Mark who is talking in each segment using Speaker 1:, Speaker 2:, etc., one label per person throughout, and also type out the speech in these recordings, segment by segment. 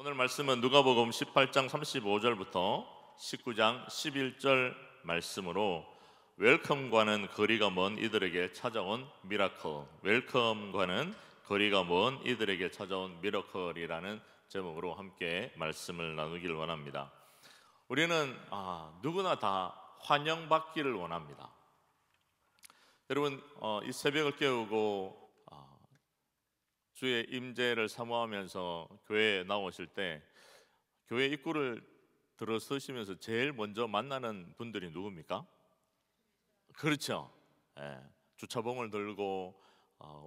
Speaker 1: 오늘 말씀은 누가복음 18장 35절부터 19장 11절 말씀으로 웰컴과는 거리가 먼 이들에게 찾아온 미라클, 웰컴과는 거리가 먼 이들에게 찾아온 미라클이라는 제목으로 함께 말씀을 나누길 원합니다. 우리는 누구나 다 환영받기를 원합니다. 여러분, 이 새벽을 깨우고 주의 임재를 사모하면서 교회에 나오실 때 교회 입구를 들어서시면서 제일 먼저 만나는 분들이 누굽니까? 그렇죠. 주차봉을 들고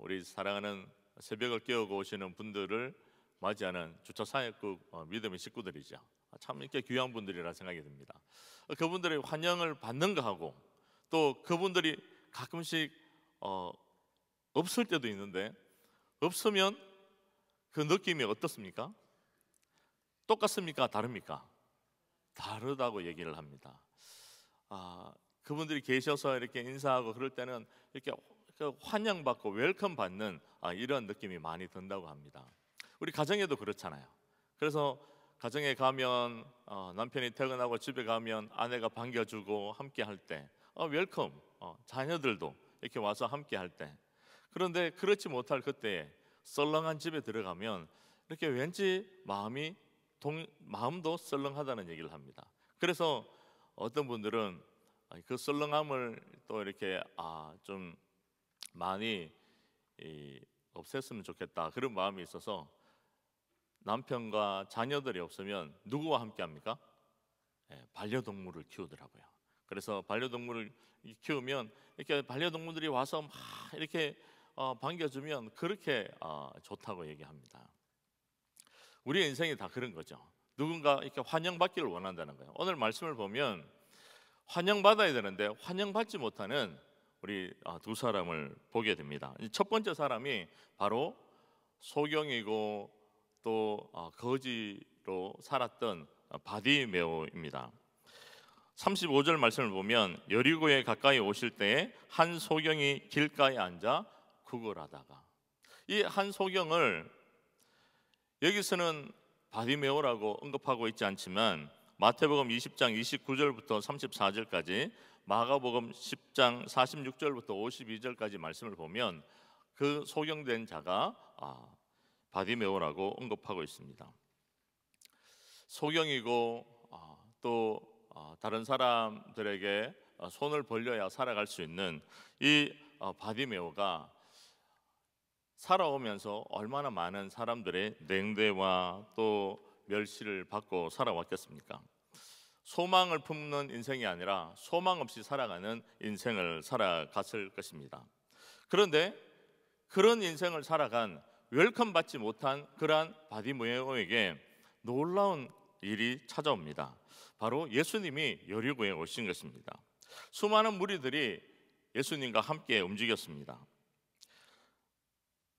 Speaker 1: 우리 사랑하는 새벽을 깨우고 오시는 분들을 맞이하는 주차 사역국 믿음의 식구들이죠. 참 이렇게 귀한 분들이라 생각이 듭니다. 그분들의 환영을 받는 거하고 또 그분들이 가끔씩 없을 때도 있는데 없으면 그 느낌이 어떻습니까? 똑같습니까? 다릅니까? 다르다고 얘기를 합니다. 그분들이 계셔서 이렇게 인사하고 그럴 때는 이렇게 환영받고 웰컴 받는 이런 느낌이 많이 든다고 합니다. 우리 가정에도 그렇잖아요. 그래서 가정에 가면 남편이 퇴근하고 집에 가면 아내가 반겨주고 함께 할 때 웰컴, 자녀들도 이렇게 와서 함께 할 때, 그런데 그렇지 못할 그때에 썰렁한 집에 들어가면 이렇게 왠지 마음도 썰렁하다는 얘기를 합니다. 그래서 어떤 분들은 그 썰렁함을 또 이렇게 좀 많이 없앴으면 좋겠다, 그런 마음이 있어서 남편과 자녀들이 없으면 누구와 함께 합니까? 반려동물을 키우더라고요. 그래서 반려동물을 키우면 이렇게 반려동물들이 와서 막 이렇게 반겨주면 그렇게 좋다고 얘기합니다. 우리의 인생이 다 그런 거죠. 누군가 이렇게 환영받기를 원한다는 거예요. 오늘 말씀을 보면 환영받아야 되는데 환영받지 못하는 우리 두 사람을 보게 됩니다. 첫 번째 사람이 바로 소경이고 또 거지로 살았던 바디메오입니다. 35절 말씀을 보면 여리고에 가까이 오실 때에 한 소경이 길가에 앉아 구걸하다가, 이 한 소경을 여기서는 바디메오라고 언급하고 있지 않지만 마태복음 20장 29절부터 34절까지, 마가복음 10장 46절부터 52절까지 말씀을 보면 그 소경된 자가 바디메오라고 언급하고 있습니다. 소경이고 또 다른 사람들에게 손을 벌려야 살아갈 수 있는 이 바디메오가 살아오면서 얼마나 많은 사람들의 냉대와 또 멸시를 받고 살아왔겠습니까? 소망을 품는 인생이 아니라 소망 없이 살아가는 인생을 살아갔을 것입니다. 그런데 그런 인생을 살아간 웰컴 받지 못한 그러한 바디메오에게 놀라운 일이 찾아옵니다. 바로 예수님이 여리고에 오신 것입니다. 수많은 무리들이 예수님과 함께 움직였습니다.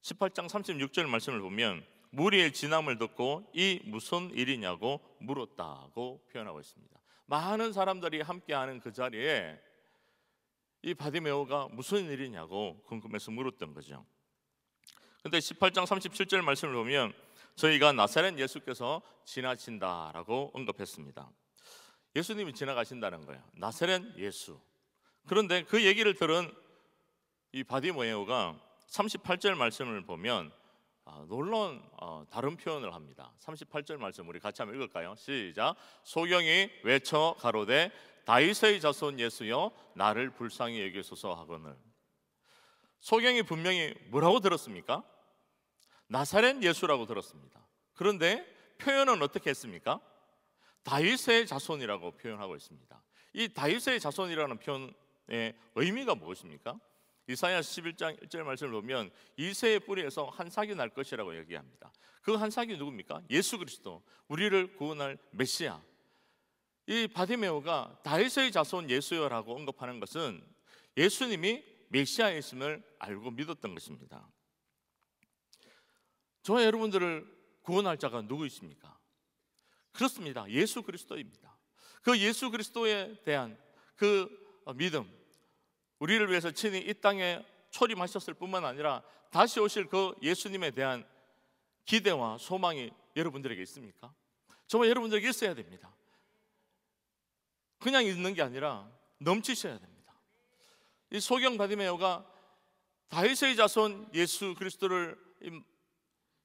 Speaker 1: 18장 36절 말씀을 보면 무리의 진함을 듣고 이 무슨 일이냐고 물었다고 표현하고 있습니다. 많은 사람들이 함께하는 그 자리에 이 바디메오가 무슨 일이냐고 궁금해서 물었던 거죠. 근데 18장 37절 말씀을 보면 저희가 나사렛 예수께서 지나친다라고 언급했습니다. 예수님이 지나가신다는 거예요. 나사렛 예수. 그런데 그 얘기를 들은 이 바디메오가 38절 말씀을 보면 놀라운 다른 표현을 합니다. 38절 말씀 우리 같이 한번 읽을까요? 시작. 소경이 외쳐 가로되 다윗의 자손 예수여 나를 불쌍히 여기소서 하거늘. 소경이 분명히 뭐라고 들었습니까? 나사렛 예수라고 들었습니다. 그런데 표현은 어떻게 했습니까? 다윗의 자손이라고 표현하고 있습니다. 이 다윗의 자손이라는 표현의 의미가 무엇입니까? 이사야 11장 1절 말씀을 보면 이새의 뿌리에서 한 삭이 날 것이라고 얘기합니다. 그 한 삭이 누굽니까? 예수 그리스도, 우리를 구원할 메시아. 이 바디메오가 다윗의 자손 예수여라고 언급하는 것은 예수님이 메시아이심을 알고 믿었던 것입니다. 저와 여러분들을 구원할 자가 누구이십니까? 그렇습니다. 예수 그리스도입니다. 그 예수 그리스도에 대한 그 믿음, 우리를 위해서 친히 이 땅에 초림하셨을 뿐만 아니라 다시 오실 그 예수님에 대한 기대와 소망이 여러분들에게 있습니까? 저와 여러분들에게 있어야 됩니다. 그냥 있는 게 아니라 넘치셔야 됩니다. 이 소경 바디메오가 다윗의 자손 예수 그리스도를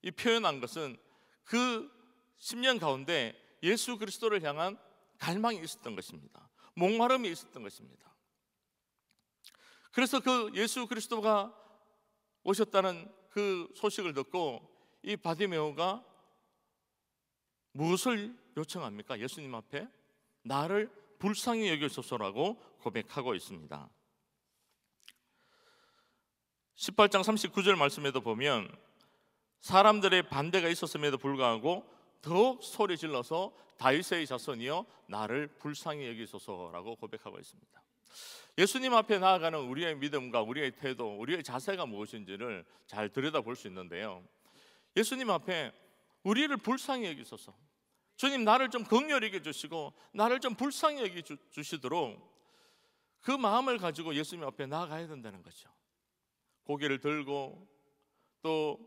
Speaker 1: 이 표현한 것은 그 10년 가운데 예수 그리스도를 향한 갈망이 있었던 것입니다. 목마름이 있었던 것입니다. 그래서 그 예수 그리스도가 오셨다는 그 소식을 듣고 이 바디메오가 무엇을 요청합니까? 예수님 앞에 나를 불쌍히 여기소서라고 고백하고 있습니다. 18장 39절 말씀에도 보면 사람들의 반대가 있었음에도 불구하고 더욱 소리 질러서 다윗의 자손이여 나를 불쌍히 여기소서라고 고백하고 있습니다. 예수님 앞에 나아가는 우리의 믿음과 우리의 태도, 우리의 자세가 무엇인지를 잘 들여다볼 수 있는데요, 예수님 앞에 우리를 불쌍히 여기소서, 주님 나를 좀 긍휼히 여겨주시고 나를 좀 불쌍히 여겨주시도록 그 마음을 가지고 예수님 앞에 나아가야 된다는 거죠. 고개를 들고 또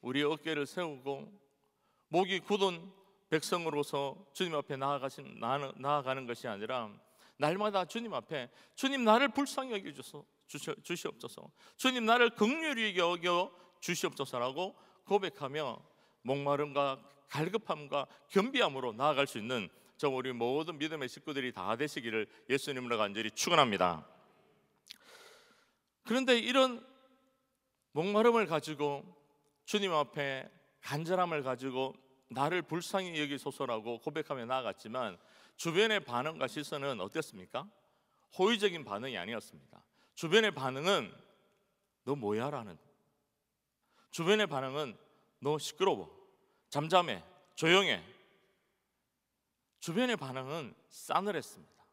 Speaker 1: 우리의 어깨를 세우고 목이 굳은 백성으로서 주님 앞에 나아가는 것이 아니라 날마다 주님 앞에 주님 나를 불쌍히 여겨 주시옵소서, 주님 나를 긍휼히 여겨 주시옵소서라고 고백하며 목마름과 갈급함과 겸비함으로 나아갈 수 있는 저 우리 모든 믿음의 식구들이 다 되시기를 예수님으로 간절히 축원합니다. 그런데 이런 목마름을 가지고 주님 앞에 간절함을 가지고 나를 불쌍히 여기소서라고 고백하며 나아갔지만 주변의 반응과 시선은 어땠습니까? 호의적인 반응이 아니었습니다. 주변의 반응은 너 뭐야? 라는, 주변의 반응은 너 시끄러워, 잠잠해, 조용해. 주변의 반응은 싸늘했습니다.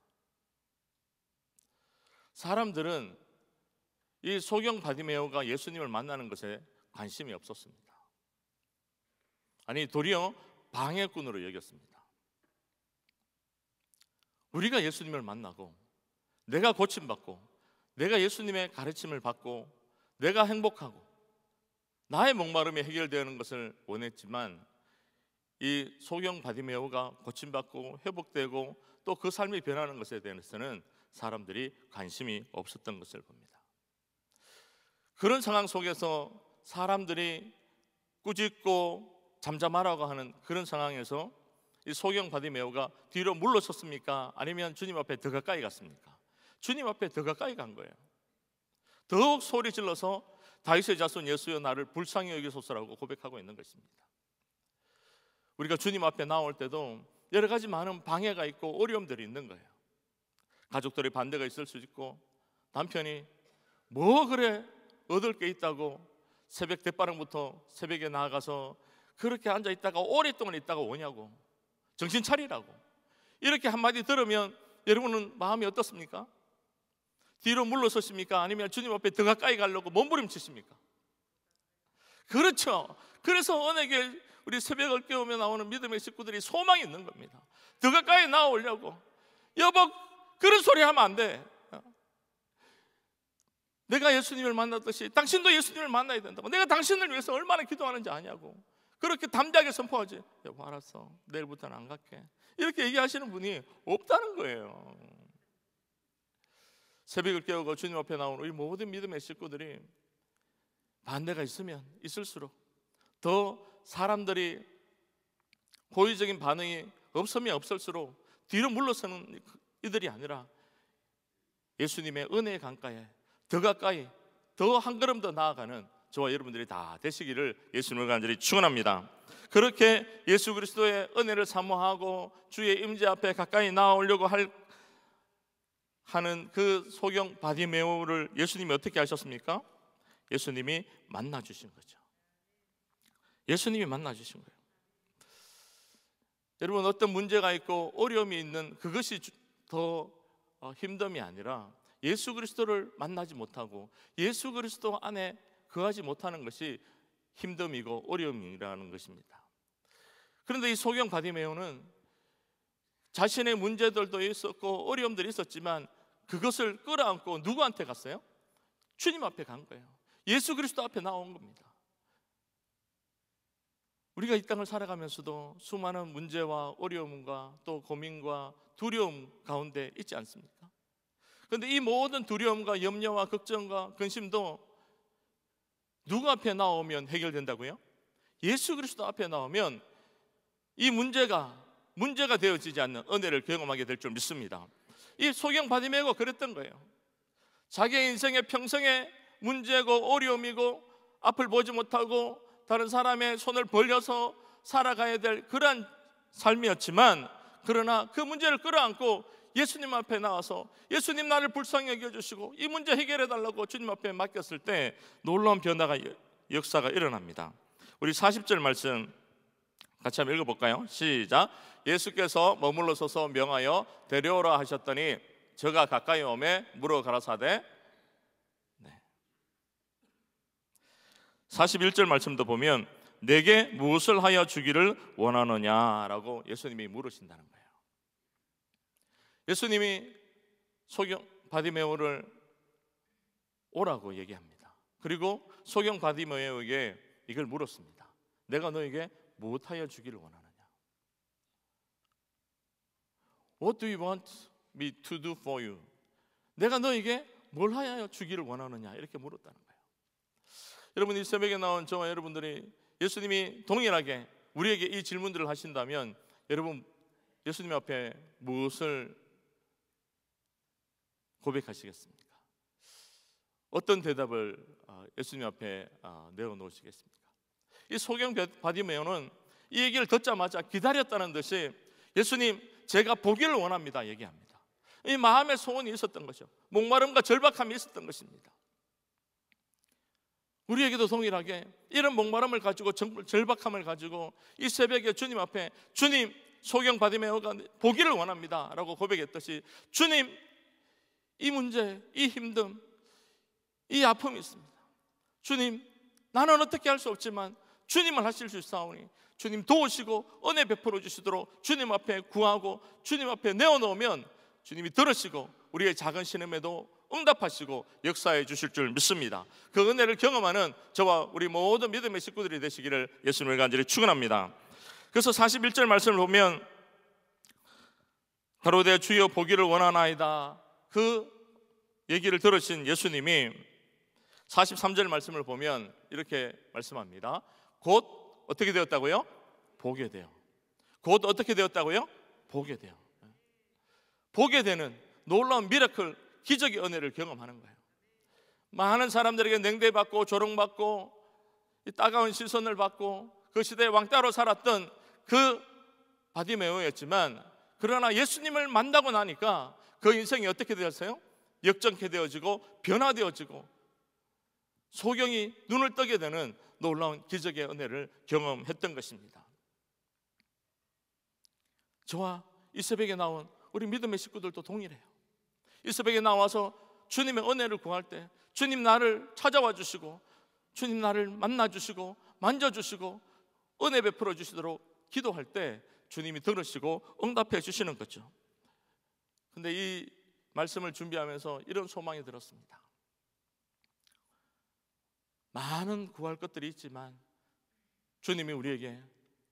Speaker 1: 사람들은 이 소경 바디메오가 예수님을 만나는 것에 관심이 없었습니다. 아니 도리어 방해꾼으로 여겼습니다. 우리가 예수님을 만나고 내가 고침받고 내가 예수님의 가르침을 받고 내가 행복하고 나의 목마름이 해결되는 것을 원했지만 이 소경 바디메오가 고침받고 회복되고 또 그 삶이 변하는 것에 대해서는 사람들이 관심이 없었던 것을 봅니다. 그런 상황 속에서 사람들이 꾸짖고 잠잠하라고 하는 그런 상황에서 이 소경 바디메오가 뒤로 물러섰습니까? 아니면 주님 앞에 더 가까이 갔습니까? 주님 앞에 더 가까이 간 거예요. 더욱 소리 질러서 다윗의 자손 예수여 나를 불쌍히 여기소서라고 고백하고 있는 것입니다. 우리가 주님 앞에 나올 때도 여러 가지 많은 방해가 있고 어려움들이 있는 거예요. 가족들의 반대가 있을 수 있고 남편이 뭐 그래 얻을 게 있다고 새벽 대바람부터 새벽에 나가서 그렇게 앉아 있다가 오랫동안 있다가 오냐고, 정신 차리라고 이렇게 한마디 들으면 여러분은 마음이 어떻습니까? 뒤로 물러서십니까? 아니면 주님 앞에 더 가까이 가려고 몸부림치십니까? 그렇죠. 그래서 언에게 우리 새벽을 깨우며 나오는 믿음의 식구들이 소망이 있는 겁니다. 더 가까이 나오려고. 여보 그런 소리 하면 안 돼. 내가 예수님을 만났듯이 당신도 예수님을 만나야 된다고. 내가 당신을 위해서 얼마나 기도하는지 아냐고. 그렇게 담대하게 선포하지. 여보 알았어, 내일부터는 안 갈게. 이렇게 얘기하시는 분이 없다는 거예요. 새벽을 깨우고 주님 앞에 나오는 우리 모든 믿음의 식구들이 반대가 있으면 있을수록 더 사람들이 호의적인 반응이 없으면 없을수록 뒤로 물러서는 이들이 아니라 예수님의 은혜의 강가에 더 가까이 더 한 걸음 더 나아가는 저와 여러분들이 다 되시기를 예수님을 간절히 축원합니다. 그렇게 예수 그리스도의 은혜를 사모하고 주의 임재 앞에 가까이 나아오려고 하는 그 소경 바디메오를 예수님이 어떻게 하셨습니까? 예수님이 만나 주신 거죠. 예수님이 만나 주신 거예요. 여러분 어떤 문제가 있고 어려움이 있는 그것이 더 힘듦이 아니라 예수 그리스도를 만나지 못하고 예수 그리스도 안에 거하지 못하는 것이 힘듦이고 어려움이라는 것입니다. 그런데 이 소경 바디메오는 자신의 문제들도 있었고 어려움들이 있었지만 그것을 끌어안고 누구한테 갔어요? 주님 앞에 간 거예요. 예수 그리스도 앞에 나온 겁니다. 우리가 이 땅을 살아가면서도 수많은 문제와 어려움과 또 고민과 두려움 가운데 있지 않습니까? 그런데 이 모든 두려움과 염려와 걱정과 근심도 누구 앞에 나오면 해결된다고요? 예수 그리스도 앞에 나오면 이 문제가 되어지지 않는 은혜를 경험하게 될 줄 믿습니다. 이 소경 바디메오가 그랬던 거예요. 자기의 인생의 평생의 문제고 어려움이고 앞을 보지 못하고 다른 사람의 손을 벌려서 살아가야 될 그러한 삶이었지만, 그러나 그 문제를 끌어안고 예수님 앞에 나와서 예수님 나를 불쌍히 여겨주시고 이 문제 해결해 달라고 주님 앞에 맡겼을 때 놀라운 변화가 역사가 일어납니다. 우리 40절 말씀 같이 한번 읽어볼까요? 시작. 예수께서 머물러 서서 명하여 데려오라 하셨더니 저가 가까이 오매 물어 가라사대. 41절 말씀도 보면 내게 무엇을 하여 주기를 원하느냐라고 예수님이 물으신다는 거예요. 예수님이 소경 바디메오를 오라고 얘기합니다. 그리고 소경 바디메오에게 이걸 물었습니다. 내가 너에게 무엇하여 주기를 원하느냐? What do you want me to do for you? 내가 너에게 뭘 하여 주기를 원하느냐? 이렇게 물었다는 거예요. 여러분, 이 새벽에 나온 저와 여러분들이 예수님이 동일하게 우리에게 이 질문들을 하신다면 여러분 예수님 앞에 무엇을 고백하시겠습니까? 어떤 대답을 예수님 앞에 내어놓으시겠습니까? 이 소경 바디메오는 이 얘기를 듣자마자 기다렸다는 듯이 예수님 제가 보기를 원합니다 얘기합니다. 이 마음의 소원이 있었던 것이죠. 목마름과 절박함이 있었던 것입니다. 우리에게도 동일하게 이런 목마름을 가지고 절박함을 가지고 이 새벽에 주님 앞에 주님 소경 바디메오가 보기를 원합니다 라고 고백했듯이 주님 이 문제, 이 힘듦, 이 아픔이 있습니다. 주님 나는 어떻게 할 수 없지만 주님을 하실 수 있사오니 주님 도우시고 은혜 베풀어 주시도록 주님 앞에 구하고 주님 앞에 내어놓으면 주님이 들으시고 우리의 작은 신음에도 응답하시고 역사해 주실 줄 믿습니다. 그 은혜를 경험하는 저와 우리 모든 믿음의 식구들이 되시기를 예수님을 간절히 축원합니다. 그래서 41절 말씀을 보면 가로되 주여 보기를 원하나이다 그 얘기를 들으신 예수님이 43절 말씀을 보면 이렇게 말씀합니다. 곧 어떻게 되었다고요? 보게 돼요. 곧 어떻게 되었다고요? 보게 돼요. 보게 되는 놀라운 미라클 기적의 은혜를 경험하는 거예요. 많은 사람들에게 냉대받고 조롱받고 따가운 시선을 받고 그 시대에 왕따로 살았던 그 바디메오였지만, 그러나 예수님을 만나고 나니까 그 인생이 어떻게 되었어요? 역전케 되어지고 변화되어지고 소경이 눈을 뜨게 되는 놀라운 기적의 은혜를 경험했던 것입니다. 저와 이 새벽에 나온 우리 믿음의 식구들도 동일해요. 이 새벽에 나와서 주님의 은혜를 구할 때 주님 나를 찾아와 주시고 주님 나를 만나 주시고 만져 주시고 은혜 베풀어 주시도록 기도할 때 주님이 들으시고 응답해 주시는 거죠. 근데 이 말씀을 준비하면서 이런 소망이 들었습니다. 많은 구할 것들이 있지만 주님이 우리에게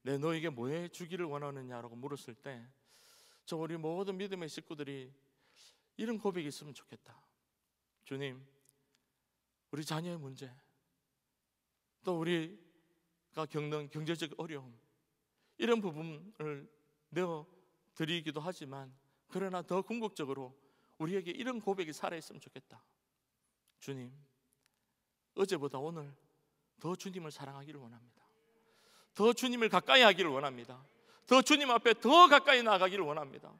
Speaker 1: 내 너에게 뭐 해 주기를 원하느냐라고 물었을 때 저 우리 모든 믿음의 식구들이 이런 고백이 있으면 좋겠다. 주님, 우리 자녀의 문제, 또 우리가 겪는 경제적 어려움, 이런 부분을 내어드리기도 하지만 그러나 더 궁극적으로 우리에게 이런 고백이 살아있으면 좋겠다. 주님, 어제보다 오늘 더 주님을 사랑하기를 원합니다. 더 주님을 가까이 하기를 원합니다. 더 주님 앞에 더 가까이 나아가기를 원합니다.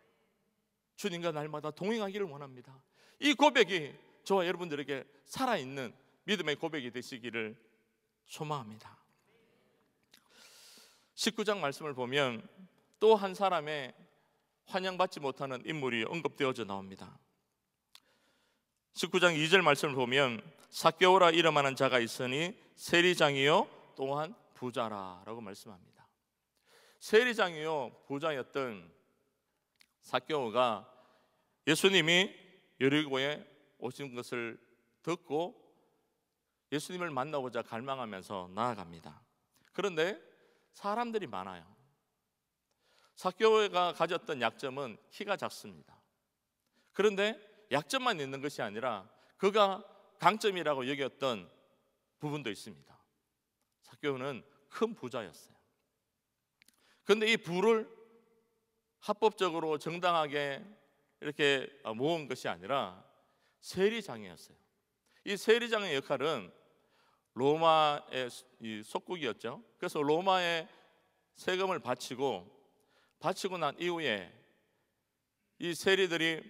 Speaker 1: 주님과 날마다 동행하기를 원합니다. 이 고백이 저와 여러분들에게 살아있는 믿음의 고백이 되시기를 소망합니다. 19장 말씀을 보면 또 한 사람의 환영받지 못하는 인물이 언급되어져 나옵니다. 19장 2절 말씀을 보면 삭개오라 이름하는 자가 있으니 세리장이요 또한 부자라라고 말씀합니다. 세리장이요 부자였던 삭개오가 예수님이 여리고에 오신 것을 듣고 예수님을 만나고자 갈망하면서 나아갑니다. 그런데 사람들이 많아요. 삭개오가 가졌던 약점은 키가 작습니다. 그런데 약점만 있는 것이 아니라 그가 강점이라고 여겼던 부분도 있습니다. 삭개오는 큰 부자였어요. 그런데 이 부를 합법적으로 정당하게 이렇게 모은 것이 아니라 세리장이었어요. 이 세리장의 역할은 로마의 속국이었죠. 그래서 로마에 세금을 바치고 난 이후에 이 세리들이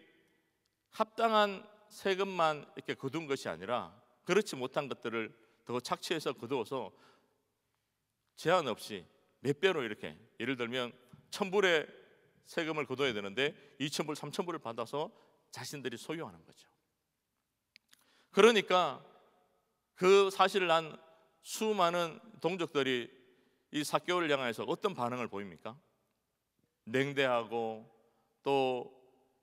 Speaker 1: 합당한 세금만 이렇게 거둔 것이 아니라 그렇지 못한 것들을 더 착취해서 거두어서 제한 없이 몇 배로 이렇게, 예를 들면 1,000불의 세금을 거둬야 되는데 2,000불, 3,000불을 받아서 자신들이 소유하는 거죠. 그러니까 그 사실을 안 수많은 동족들이 이 삭개오를 향해서 어떤 반응을 보입니까? 냉대하고 또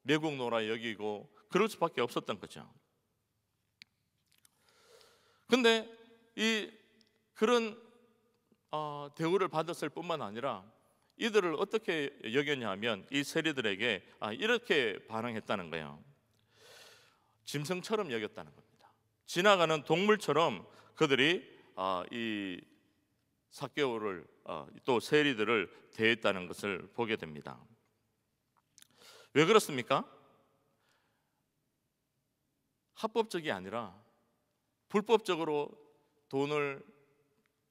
Speaker 1: 매국노라 여기고 그럴 수밖에 없었던 거죠. 근데 이 그런 대우를 받았을 뿐만 아니라 이들을 어떻게 여겼냐 하면 이 세리들에게 이렇게 반응했다는 거예요. 짐승처럼 여겼다는 겁니다. 지나가는 동물처럼 그들이 이 삭개오를 또 세리들을 대했다는 것을 보게 됩니다. 왜 그렇습니까? 합법적이 아니라 불법적으로 돈을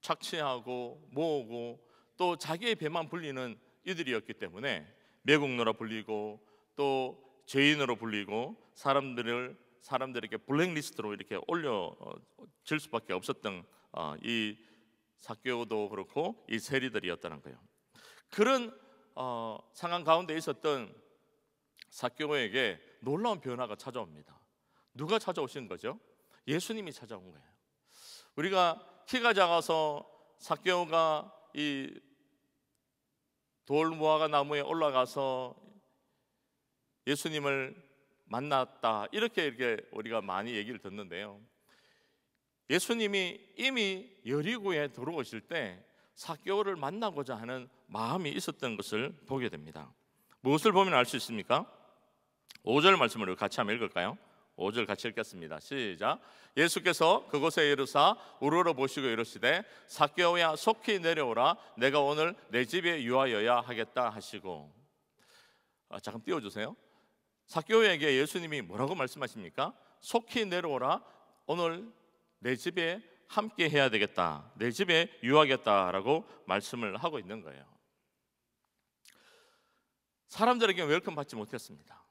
Speaker 1: 착취하고 모으고 또 자기의 배만 불리는 이들이었기 때문에 매국노라 불리고 또 죄인으로 불리고 사람들에게 블랙리스트로 이렇게 올려질 수밖에 없었던 이 삭개오도 그렇고 이 세리들이었다는 거예요. 그런 상황 가운데 있었던 삭개오에게 놀라운 변화가 찾아옵니다. 누가 찾아오신 거죠? 예수님이 찾아온 거예요. 우리가 키가 작아서 삭개오가 이 돌무화과 나무에 올라가서 예수님을 만났다 이렇게 우리가 많이 얘기를 듣는데요. 예수님이 이미 여리고에 들어오실 때 삭개오를 만나고자 하는 마음이 있었던 것을 보게 됩니다. 무엇을 보면 알 수 있습니까? 5절 말씀을 같이 한번 읽을까요? 5절 같이 읽겠습니다. 시작. 예수께서 그곳에 이르사 우러러 보시고 이르시되 삭개오야 속히 내려오라 내가 오늘 내 집에 유하여야 하겠다 하시고. 잠깐 띄워주세요. 삭개오에게 예수님이 뭐라고 말씀하십니까? 속히 내려오라 오늘 내 집에 함께 해야 되겠다, 내 집에 유하겠다라고 말씀을 하고 있는 거예요. 사람들에게 웰컴 받지 못했습니다.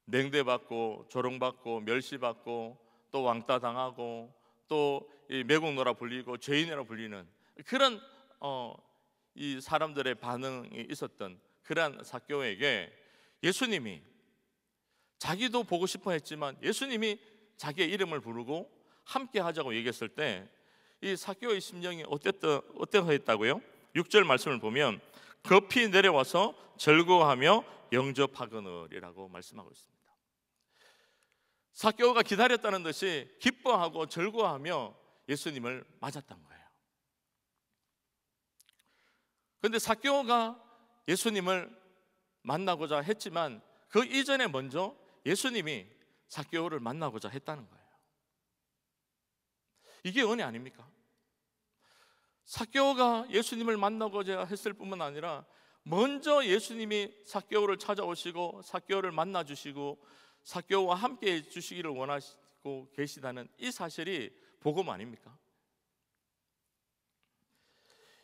Speaker 1: 냉대받고 조롱받고 멸시받고 또 왕따 당하고 또 매국노라 불리고 죄인이라 불리는 그런 이 사람들의 반응이 있었던 그러한 삭개오에게 예수님이 자기도 보고 싶어 했지만 예수님이 자기의 이름을 부르고 함께 하자고 얘기했을 때 이 삭개오의 심정이 어땠다고요? 6절 말씀을 보면 급히 내려와서 즐거워하며 영접하거늘이라고 말씀하고 있습니다. 삭개오가 기다렸다는 듯이 기뻐하고 즐거워하며 예수님을 맞았던 거예요. 그런데 삭개오가 예수님을 만나고자 했지만 그 이전에 먼저 예수님이 삭개오를 만나고자 했다는 거예요. 이게 은혜 아닙니까? 삭개오가 예수님을 만나고자 했을 뿐만 아니라 먼저 예수님이 삭개오를 찾아오시고 삭개오를 만나주시고 삭개오와 함께 해주시기를 원하시고 계시다는 이 사실이 복음 아닙니까?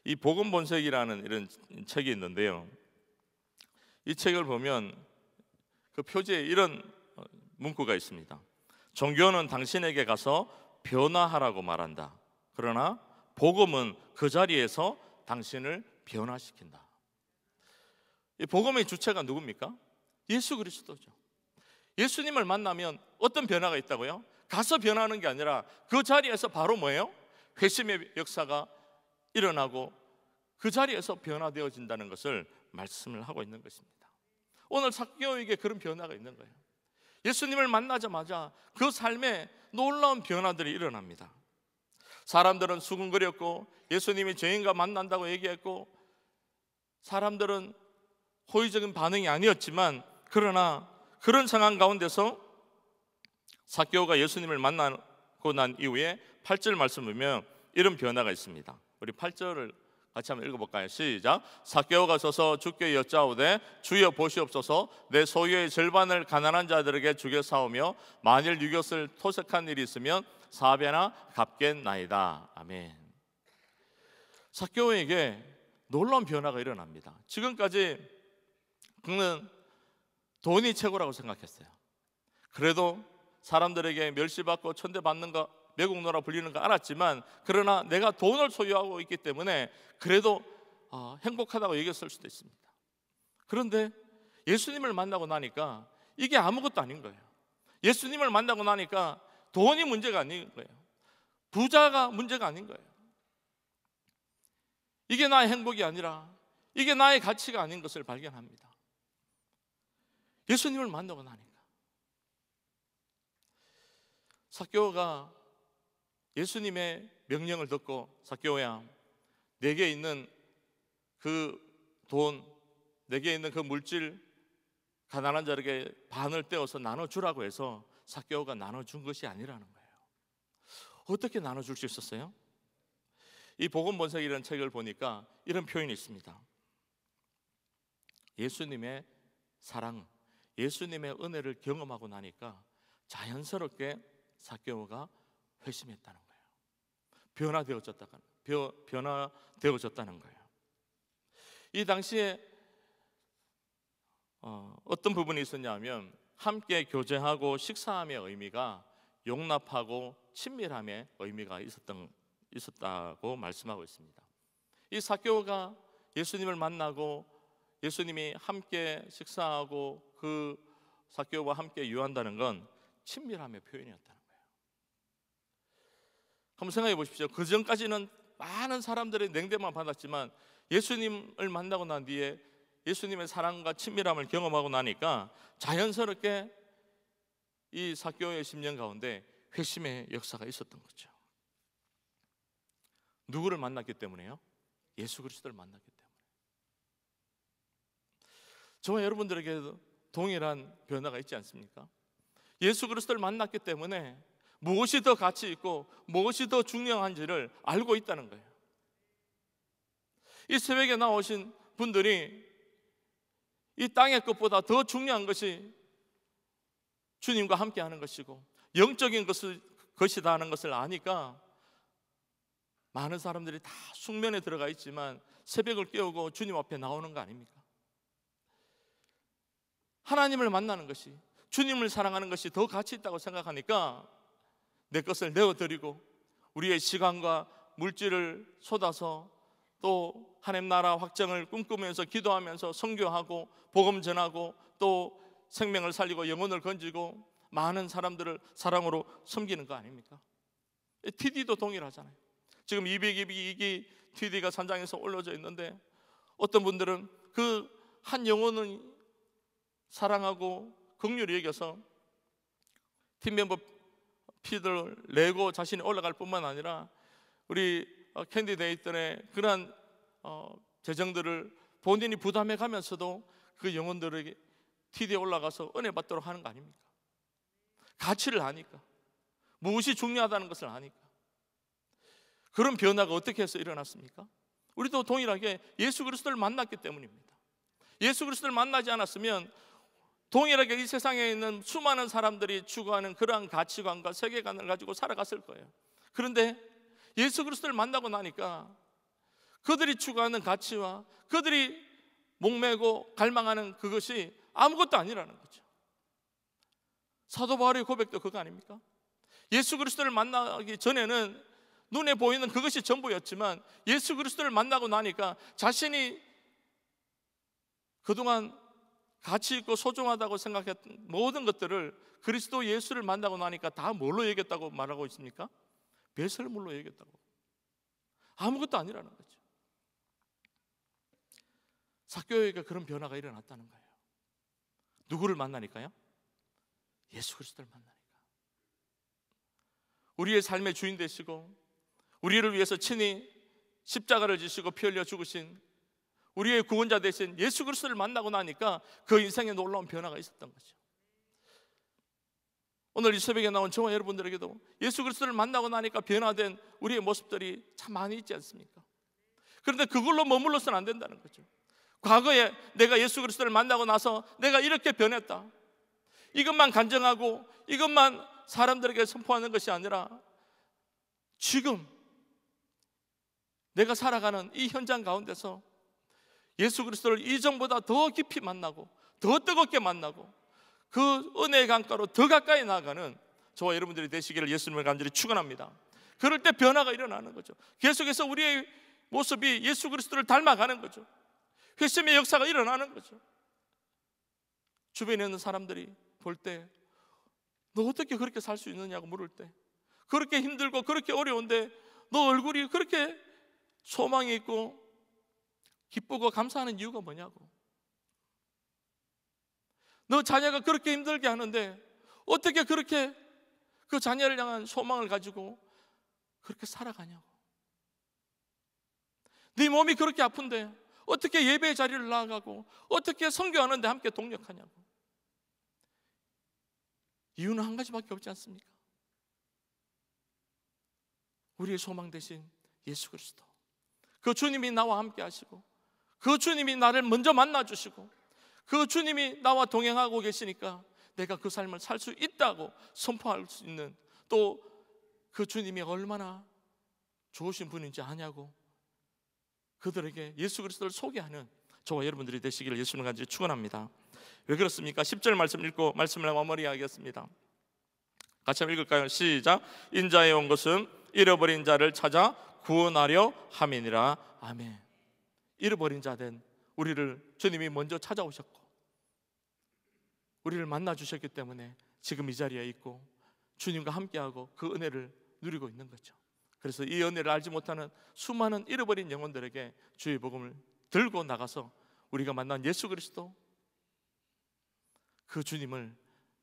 Speaker 1: 이 복음본색이라는 이런 책이 있는데요, 이 책을 보면 그 표지에 이런 문구가 있습니다. 종교는 당신에게 가서 변화하라고 말한다. 그러나 복음은 그 자리에서 당신을 변화시킨다. 이 복음의 주체가 누굽니까? 예수 그리스도죠. 예수님을 만나면 어떤 변화가 있다고요? 가서 변하는 게 아니라 그 자리에서 바로 뭐예요? 회심의 역사가 일어나고 그 자리에서 변화되어진다는 것을 말씀을 하고 있는 것입니다. 오늘 삭개오에게 그런 변화가 있는 거예요. 예수님을 만나자마자 그 삶에 놀라운 변화들이 일어납니다. 사람들은 수군거렸고 예수님이 죄인과 만난다고 얘기했고 사람들은 호의적인 반응이 아니었지만, 그러나 그런 상황 가운데서 삭개오가 예수님을 만나고 난 이후에 8절 말씀을 보면 이런 변화가 있습니다. 우리 8절을 같이 한번 읽어볼까요? 시작. 삭개오가 서서 주께 여짜오되 주여 보시옵소서, 내 소유의 절반을 가난한 자들에게 주게 사오며 만일 이것을 토색한 일이 있으면 4배나 갚겠나이다. 아멘. 삭개오에게 놀라운 변화가 일어납니다. 지금까지 그는 돈이 최고라고 생각했어요. 그래도 사람들에게 멸시받고 천대받는 거, 매국노라 불리는 거 알았지만, 그러나 내가 돈을 소유하고 있기 때문에 그래도 행복하다고 얘기했을 수도 있습니다. 그런데 예수님을 만나고 나니까 이게 아무것도 아닌 거예요. 예수님을 만나고 나니까 돈이 문제가 아닌 거예요. 부자가 문제가 아닌 거예요. 이게 나의 행복이 아니라, 이게 나의 가치가 아닌 것을 발견합니다. 예수님을 만나고 나니까. 삭개오가 예수님의 명령을 듣고, 삭개오야, 내게 있는 그 돈, 내게 있는 그 물질, 가난한 자에게 반을 떼어서 나눠주라고 해서 삭개오가 나눠준 것이 아니라는 거예요. 어떻게 나눠줄 수 있었어요? 이 복음본색이라는 책을 보니까 이런 표현이 있습니다. 예수님의 사랑, 예수님의 은혜를 경험하고 나니까 자연스럽게 삭개오가 회심했다는 거예요. 변화되어졌다는 거예요. 이 당시에 어떤 부분이 있었냐면, 함께 교제하고 식사함의 의미가 용납하고 친밀함의 의미가 있었다고 말씀하고 있습니다. 이 삭개오가 예수님을 만나고 예수님이 함께 식사하고 그 삭개오와 함께 유한다는 건 친밀함의 표현이었다는 거예요. 한번 생각해 보십시오. 그 전까지는 많은 사람들의 냉대만 받았지만 예수님을 만나고 난 뒤에 예수님의 사랑과 친밀함을 경험하고 나니까 자연스럽게 이 삭개오의 심령 가운데 회심의 역사가 있었던 거죠. 누구를 만났기 때문에요? 예수 그리스도를 만났기 때문에. 저와 여러분들에게도 동일한 변화가 있지 않습니까? 예수 그리스도를 만났기 때문에 무엇이 더 가치 있고 무엇이 더 중요한지를 알고 있다는 거예요. 이 새벽에 나오신 분들이 이 땅의 것보다 더 중요한 것이 주님과 함께 하는 것이고 영적인 것이다 하는 것을 아니까 많은 사람들이 다 숙면에 들어가 있지만 새벽을 깨우고 주님 앞에 나오는 거 아닙니까? 하나님을 만나는 것이, 주님을 사랑하는 것이 더 가치 있다고 생각하니까 내 것을 내어드리고 우리의 시간과 물질을 쏟아서 또 하나님 나라 확장을 꿈꾸면서 기도하면서 선교하고 복음 전하고 또 생명을 살리고 영혼을 건지고 많은 사람들을 사랑으로 섬기는 거 아닙니까? TD도 동일하잖아요. 지금 202기 TD가 산장에서 올려져 있는데 어떤 분들은 그 한 영혼을 사랑하고 긍휼히 여겨서 팀멤버 피를 내고 자신이 올라갈 뿐만 아니라 우리 캔디데이트의 그러한 재정들을 본인이 부담해 가면서도 그 영혼들에게 TD에 올라가서 은혜 받도록 하는 거 아닙니까? 가치를 아니까, 무엇이 중요하다는 것을 아니까. 그런 변화가 어떻게 해서 일어났습니까? 우리도 동일하게 예수 그리스도를 만났기 때문입니다. 예수 그리스도를 만나지 않았으면 동일하게 이 세상에 있는 수많은 사람들이 추구하는 그러한 가치관과 세계관을 가지고 살아갔을 거예요. 그런데 예수 그리스도를 만나고 나니까 그들이 추구하는 가치와 그들이 목매고 갈망하는 그것이 아무것도 아니라는 거죠. 사도 바울의 고백도 그거 아닙니까? 예수 그리스도를 만나기 전에는 눈에 보이는 그것이 전부였지만 예수 그리스도를 만나고 나니까 자신이 그동안 가치 있고 소중하다고 생각했던 모든 것들을 그리스도 예수를 만나고 나니까 다 뭘로 여겼다고 말하고 있습니까? 배설물로 여겼다고. 아무것도 아니라는 거죠. 삭개오에게 그런 변화가 일어났다는 거예요. 누구를 만나니까요? 예수 그리스도를 만나니까. 우리의 삶의 주인 되시고 우리를 위해서 친히 십자가를 지시고 피 흘려 죽으신 우리의 구원자 되신 예수 그리스도를 만나고 나니까 그 인생에 놀라운 변화가 있었던 거죠. 오늘 이 새벽에 나온 저와 여러분들에게도 예수 그리스도를 만나고 나니까 변화된 우리의 모습들이 참 많이 있지 않습니까? 그런데 그걸로 머물러서는 안 된다는 거죠. 과거에 내가 예수 그리스도를 만나고 나서 내가 이렇게 변했다, 이것만 간증하고 이것만 사람들에게 선포하는 것이 아니라 지금 내가 살아가는 이 현장 가운데서 예수 그리스도를 이전보다 더 깊이 만나고 더 뜨겁게 만나고 그 은혜의 강가로 더 가까이 나아가는 저와 여러분들이 되시기를 예수님을 간절히 축원합니다. 그럴 때 변화가 일어나는 거죠. 계속해서 우리의 모습이 예수 그리스도를 닮아가는 거죠. 회심의 역사가 일어나는 거죠. 주변에 있는 사람들이 볼 때 너 어떻게 그렇게 살 수 있느냐고 물을 때, 그렇게 힘들고 그렇게 어려운데 너 얼굴이 그렇게 소망이 있고 기쁘고 감사하는 이유가 뭐냐고, 너 자녀가 그렇게 힘들게 하는데 어떻게 그렇게 그 자녀를 향한 소망을 가지고 그렇게 살아가냐고, 네 몸이 그렇게 아픈데 어떻게 예배의 자리를 나아가고 어떻게 선교하는데 함께 동력하냐고. 이유는 한 가지밖에 없지 않습니까? 우리의 소망 되신 예수 그리스도, 그 주님이 나와 함께 하시고 그 주님이 나를 먼저 만나주시고 그 주님이 나와 동행하고 계시니까 내가 그 삶을 살 수 있다고 선포할 수 있는, 또 그 주님이 얼마나 좋으신 분인지 아냐고 그들에게 예수 그리스도를 소개하는 저와 여러분들이 되시기를 예수님을 간절히 축원합니다. 왜 그렇습니까? 10절 말씀 읽고 말씀을 마무리하겠습니다. 같이 한번 읽을까요? 시작. 인자에 온 것은 잃어버린 자를 찾아 구원하려 함이니라. 아멘. 잃어버린 자 된 우리를 주님이 먼저 찾아오셨고 우리를 만나주셨기 때문에 지금 이 자리에 있고 주님과 함께하고 그 은혜를 누리고 있는 거죠. 그래서 이 은혜를 알지 못하는 수많은 잃어버린 영혼들에게 주의 복음을 들고 나가서 우리가 만난 예수 그리스도, 그 주님을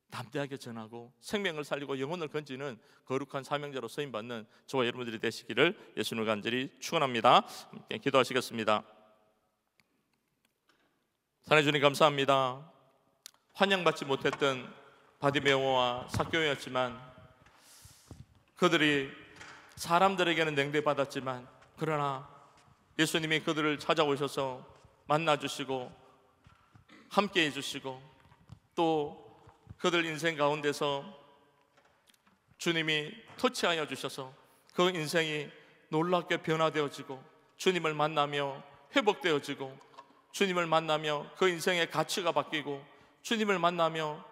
Speaker 1: 담대하게 전하고 생명을 살리고 영혼을 건지는 거룩한 사명자로 쓰임받는 저와 여러분들이 되시기를 예수님을 간절히 축원합니다. 함께 기도하시겠습니다. 사랑해 주님 감사합니다. 환영받지 못했던 바디메오와 삭개오였지만 그들이 사람들에게는 냉대받았지만 그러나 예수님이 그들을 찾아오셔서 만나주시고 함께 해주시고 또 그들 인생 가운데서 주님이 터치하여 주셔서 그 인생이 놀랍게 변화되어지고 주님을 만나며 회복되어지고 주님을 만나며 그 인생의 가치가 바뀌고 주님을 만나며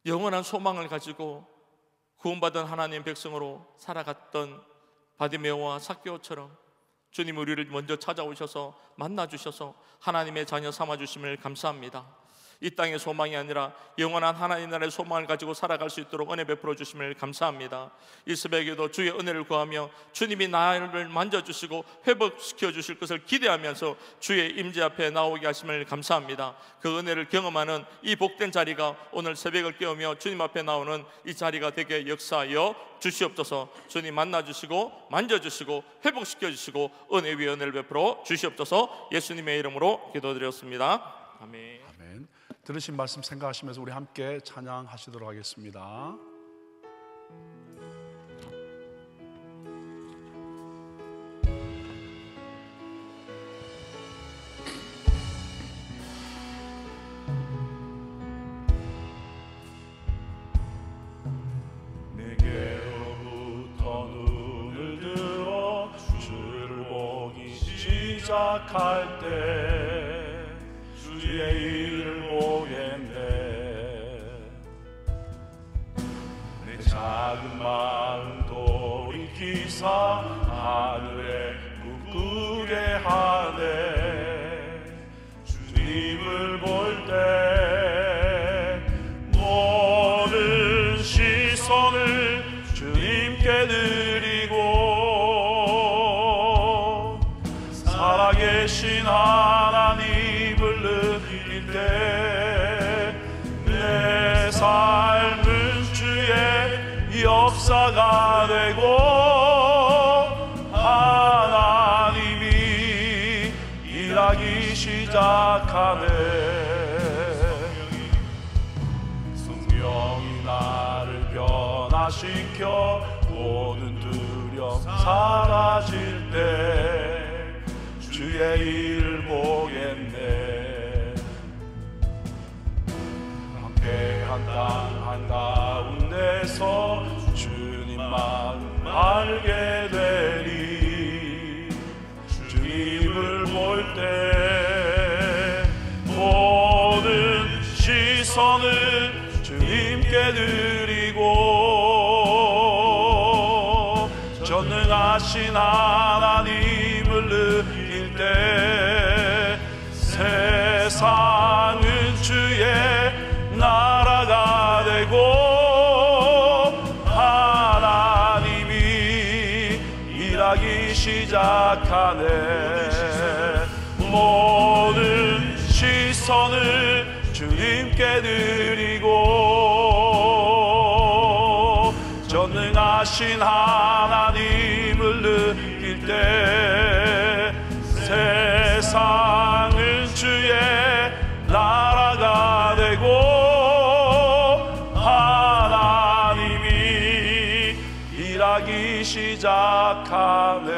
Speaker 1: 영원한 소망을 가지고 구원받은 하나님 백성으로 살아갔던 바디메오와 삭개오처럼 주님 우리를 먼저 찾아오셔서 만나주셔서 하나님의 자녀 삼아주심을 감사합니다. 이 땅의 소망이 아니라 영원한 하나님 나라의 소망을 가지고 살아갈 수 있도록 은혜 베풀어 주심을 감사합니다. 이 새벽에도 주의 은혜를 구하며 주님이 나를 만져주시고 회복시켜 주실 것을 기대하면서 주의 임재 앞에 나오게 하심을 감사합니다. 그 은혜를 경험하는 이 복된 자리가 오늘 새벽을 깨우며 주님 앞에 나오는 이 자리가 되게 역사하여 주시옵소서. 주님 만나주시고 만져주시고 회복시켜 주시고 은혜 위에 은혜를 베풀어 주시옵소서. 예수님의 이름으로 기도드렸습니다. 아멘.
Speaker 2: 아멘. 들으신 말씀 생각하시면서 우리 함께 찬양하시도록 하겠습니다.
Speaker 3: 내게로부터 눈을 들어 주를 보기 시작할 때 주의 일을 보겠네. 내 작은 마음 돌이키사 하늘에 꿈꾸게 하네. 주님을 볼 때 모든 시선을 주님께 드리고 살아계신 하나님을 느낄 때 내 삶은 주의 역사가 되고 시작하네. 성령이 나를 변화시켜 모든 두려움 사라질 때 주의 일을 보겠네. 함께한 땅 한가운데서 주님 마음 알게 되리. 주님을 볼 때 모든 시선을 주님께 드리고 전능하신 하나님을 느낄 때 세상은 주의 나라가 되고 하나님이 일하기 시작하네. 모든 시선을 주님께 드리고 전능하신 하나님을 느낄 때 세상은 주의 나라가 되고 하나님이 일하기 시작하네.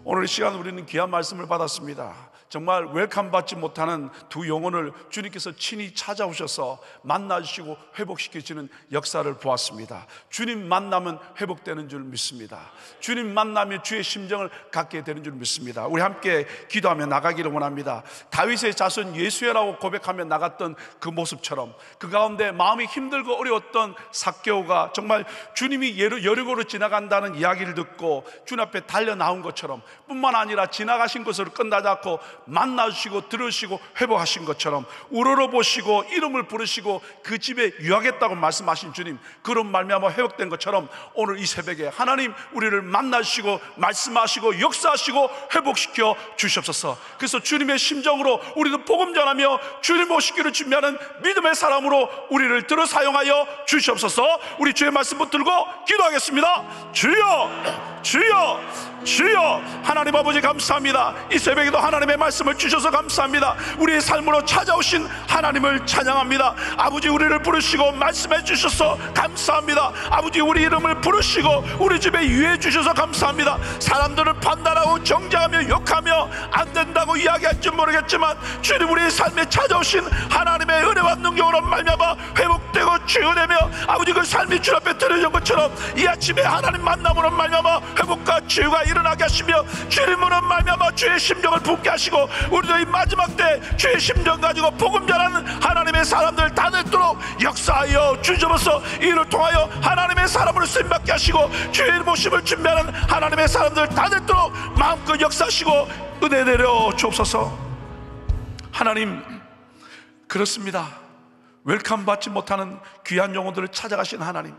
Speaker 2: 오늘 이 시간 우리는 귀한 말씀을 받았습니다. 정말 웰컴 받지 못하는 두 영혼을 주님께서 친히 찾아오셔서 만나주시고 회복시키시는 역사를 보았습니다. 주님 만나면 회복되는 줄 믿습니다. 주님 만나면 주의 심정을 갖게 되는 줄 믿습니다. 우리 함께 기도하며 나가기를 원합니다. 다윗의 자손 예수야라고 고백하며 나갔던 그 모습처럼 그 가운데 마음이 힘들고 어려웠던 삭개오가 정말 주님이 여리고로 지나간다는 이야기를 듣고 주님 앞에 달려 나온 것처럼 뿐만 아니라 지나가신 것으로 끝나지 않고 만나주시고 들으시고 회복하신 것처럼 우러러 보시고 이름을 부르시고 그 집에 유하겠다고 말씀하신 주님, 그런 말미암아 회복된 것처럼 오늘 이 새벽에 하나님 우리를 만나주시고 말씀하시고 역사하시고 회복시켜 주시옵소서. 그래서 주님의 심정으로 우리도 복음 전하며 주님 오시기를 준비하는 믿음의 사람으로 우리를 들어 사용하여 주시옵소서. 우리 주의 말씀 붙들고 기도하겠습니다. 주여 주여 주여. 하나님 아버지 감사합니다. 이 새벽에도 하나님의 말씀을 주셔서 감사합니다. 우리의 삶으로 찾아오신 하나님을 찬양합니다. 아버지 우리를 부르시고 말씀해 주셔서 감사합니다. 아버지 우리 이름을 부르시고 우리 집에 유해 주셔서 감사합니다. 사람들을 판단하고 정죄하며 욕하며 안 된다고 이야기할지 모르겠지만 주님 우리의 삶에 찾아오신 하나님의 은혜와 능력으로 말미암아 회복되고 치유되며 아버지 그 삶이 주 앞에 드려진 것처럼 이 아침에 하나님 만남으로 말미암아 회복과 치유가 일어나게 하시며 주님으로 말미암아 주의 심정을 붓게 하시고 우리도 이 마지막 때 주의 심정 가지고 복음 전하는 하나님의 사람들 다 되도록 역사하여 주셔서 이를 통하여 하나님의 사람으로 쓰임받게 하시고 주의 모심을 준비하는 하나님의 사람들 다 되도록 마음껏 역사하시고 은혜 내려 주옵소서. 하나님 그렇습니다. 웰컴 받지 못하는 귀한 영혼들을 찾아가신 하나님,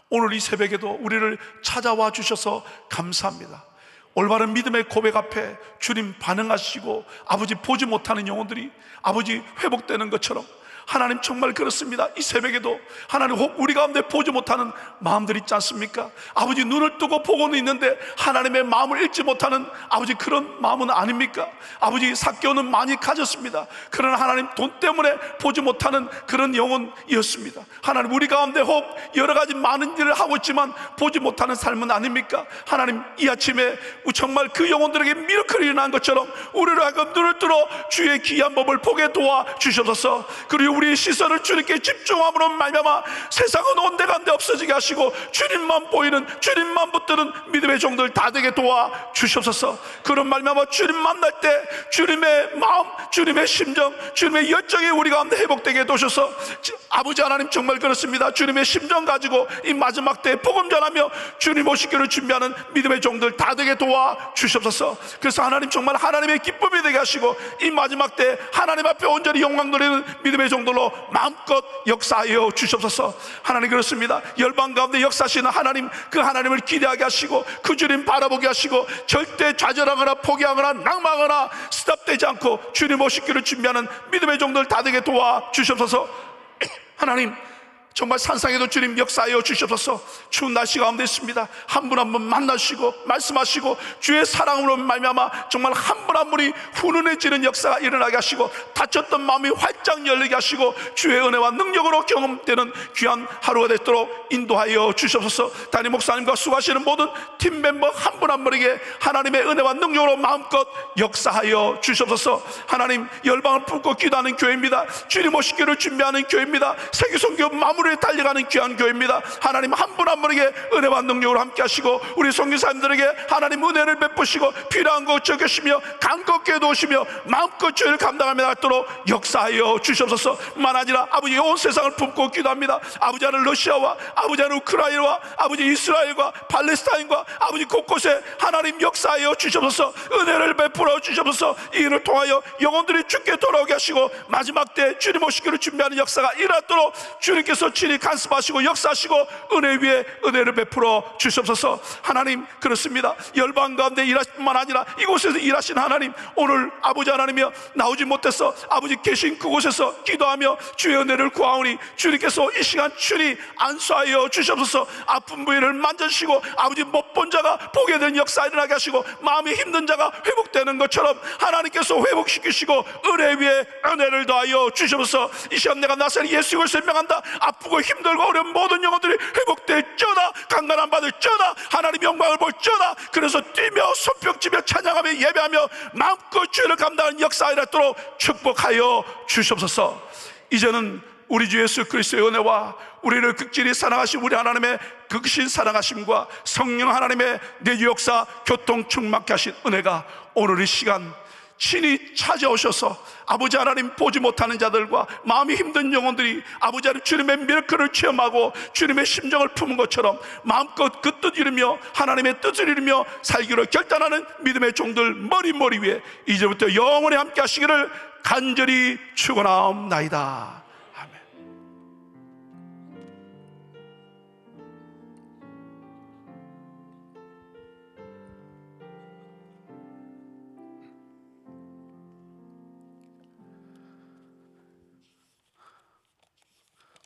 Speaker 2: 오늘 이 새벽에도 우리를 찾아와 주셔서 감사합니다. 올바른 믿음의 고백 앞에 주님 반응하시고 아버지 보지 못하는 영혼들이 아버지 회복되는 것처럼 하나님 정말 그렇습니다. 이 새벽에도 하나님 혹 우리 가운데 보지 못하는 마음들 있지 않습니까? 아버지 눈을 뜨고 보고는 있는데 하나님의 마음을 읽지 못하는 아버지 그런 마음은 아닙니까? 아버지 삭개오는 많이 가졌습니다. 그러나 하나님 돈 때문에 보지 못하는 그런 영혼이었습니다. 하나님 우리 가운데 혹 여러 가지 많은 일을 하고 있지만 보지 못하는 삶은 아닙니까? 하나님 이 아침에 정말 그 영혼들에게 미라클이 일어난 것처럼 우리로 하여금 눈을 뜨러 주의 귀한 법을 보게 도와주셔서 그리고 우리의 시선을 주님께 집중함으로 말미암아 세상은 온데간데 없어지게 하시고 주님만 보이는 주님만 붙드는 믿음의 종들 다 되게 도와주시옵소서. 그런 말미암아 주님 만날 때 주님의 마음, 주님의 심정, 주님의 열정이 우리 가운데 회복되게 도셔서 아버지 하나님 정말 그렇습니다. 주님의 심정 가지고 이 마지막 때에 복음 전하며 주님 오시기를 준비하는 믿음의 종들 다 되게 도와주시옵소서. 그래서 하나님 정말 하나님의 기쁨이 되게 하시고 이 마지막 때 하나님 앞에 온전히 영광 돌리는 믿음의 종들로 마음껏 역사하여 주시옵소서. 하나님 그렇습니다. 열방 가운데 역사하시는 하나님, 그 하나님을 기대하게 하시고 그 주님 바라보게 하시고 절대 좌절하거나 포기하거나 낙망하거나 스탑되지 않고 주님 오시기를 준비하는 믿음의 종들 다 되게 도와주시옵소서. 하나님 정말 산상에도 주님 역사하여 주시옵소서. 추운 날씨 가운데 있습니다. 한 분 한 분 만나시고 말씀하시고 주의 사랑으로 말미암아 정말 한 분 한 분이 훈훈해지는 역사가 일어나게 하시고 닫혔던 마음이 활짝 열리게 하시고 주의 은혜와 능력으로 경험되는 귀한 하루가 되도록 인도하여 주시옵소서. 담임 목사님과 수고하시는 모든 팀 멤버 한 분 한 분에게 하나님의 은혜와 능력으로 마음껏 역사하여 주시옵소서. 하나님, 열방을 품고 기도하는 교회입니다. 주님 오시기를 준비하는 교회입니다. 세계선교 마무리에 달려가는 귀한 교회입니다. 하나님, 한 분 한 분에게 은혜와 능력으로 함께 하시고 우리 선교사님들에게 하나님 은혜를 베푸시고 필요한 것 적으시며 간곡하게 도우시며 마음껏 죄를 감당하며 나도록 역사하여 주시옵소서. 만 아니라 아버지, 온 세상을 품고 기도합니다. 아버지, 하는 러시아와 아버지, 하는 우크라이나와 아버지, 이스라엘과 팔레스타인과 아버지 곳곳에 하나님 역사하여 주시옵소서. 은혜를 베풀어 주시옵소서. 이 일을 통하여 영혼들이 주께 돌아오게 하시고 마지막 때 주님 오시기를 준비하는 역사가 일어나도록 주님께서 친히 간섭하시고 역사하시고 은혜 위에 은혜를 베풀어 주시옵소서. 하나님, 그렇습니다. 열방 가운데 일하실 뿐만 아니라 이곳에서 일하신 하나님, 오늘 아버지 하나님이여 나오지 못해서 아버지 계신 그곳에서 기도하며 주의 은혜를 구하오니 주님께서 이 시간 친히 안수하여 주시옵소서. 아픈 부위를 만져주시고 아버지, 못 본 자가 보게 되는 역사 일어나게 하시고 마음이 힘든 자가 회복되는 것처럼 하나님께서 회복시키시고 은혜 위에 은혜를 더하여 주시옵소서. 이 시간 내가 나서는 예수를 설명한다. 아프고 힘들고 어려운 모든 영혼들이 회복될지어다. 강간함 받을지어다. 하나님 영광을 볼지어다. 그래서 뛰며 손뼉치며 찬양하며 예배하며 마음껏 주를 감당하는 역사 일어나도록 축복하여 주시옵소서. 이제는 우리 주 예수 그리스도의 은혜와 우리를 극진히 사랑하신 우리 하나님의 극신 사랑하심과 성령 하나님의 내주 역사 교통 충만케 하신 은혜가 오늘 이 시간 친히 찾아오셔서 아버지 하나님 보지 못하는 자들과 마음이 힘든 영혼들이 아버지 하나님 주님의 미러클을 체험하고 주님의 심정을 품은 것처럼 마음껏 그 뜻 이루며 하나님의 뜻을 이루며 살기로 결단하는 믿음의 종들 머리 위에 이제부터 영원히 함께 하시기를 간절히 축원하옵나이다.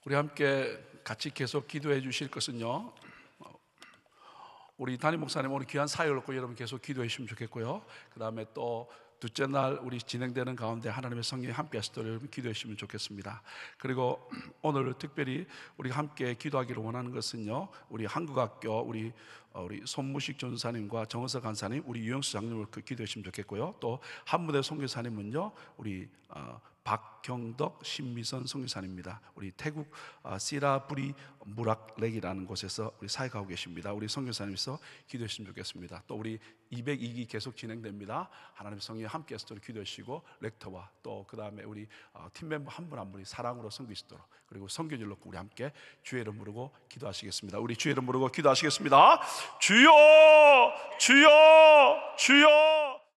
Speaker 2: 우리 함께 같이 계속 기도해 주실 것은요, 우리 담임 목사님 오늘 귀한 사역을 놓고 여러분 계속 기도해 주시면 좋겠고요. 그 다음에 또 둘째 날 우리 진행되는 가운데 하나님의 성령이 함께 하시도록 여러분 기도해 주시면 좋겠습니다. 그리고 오늘 특별히 우리 함께 기도하기를 원하는 것은요, 우리 한국학교 우리 손무식 전사님과 정은석 간사님, 우리 유영수 장님을 기도해 주시면 좋겠고요. 또 한무대 선교사님은요, 우리 박경덕 신미선 선교사님입니다. 우리 태국 시라부리 무락렉이라는 곳에서 우리 사역하고 계십니다. 우리 선교사님께서 기도해 주시면 좋겠습니다. 또 우리 202기 계속 진행됩니다. 하나님 성령이 함께 해서 기도해 주시고 렉터와 또 그 다음에 우리 팀 멤버 한 분 한 분이 사랑으로 섬기시도록, 그리고 선교지를 놓고 우리 함께 주의 이름 부르고 기도하시겠습니다. 우리 주의 이름 부르고 기도하시겠습니다. 주여, 주여, 주여.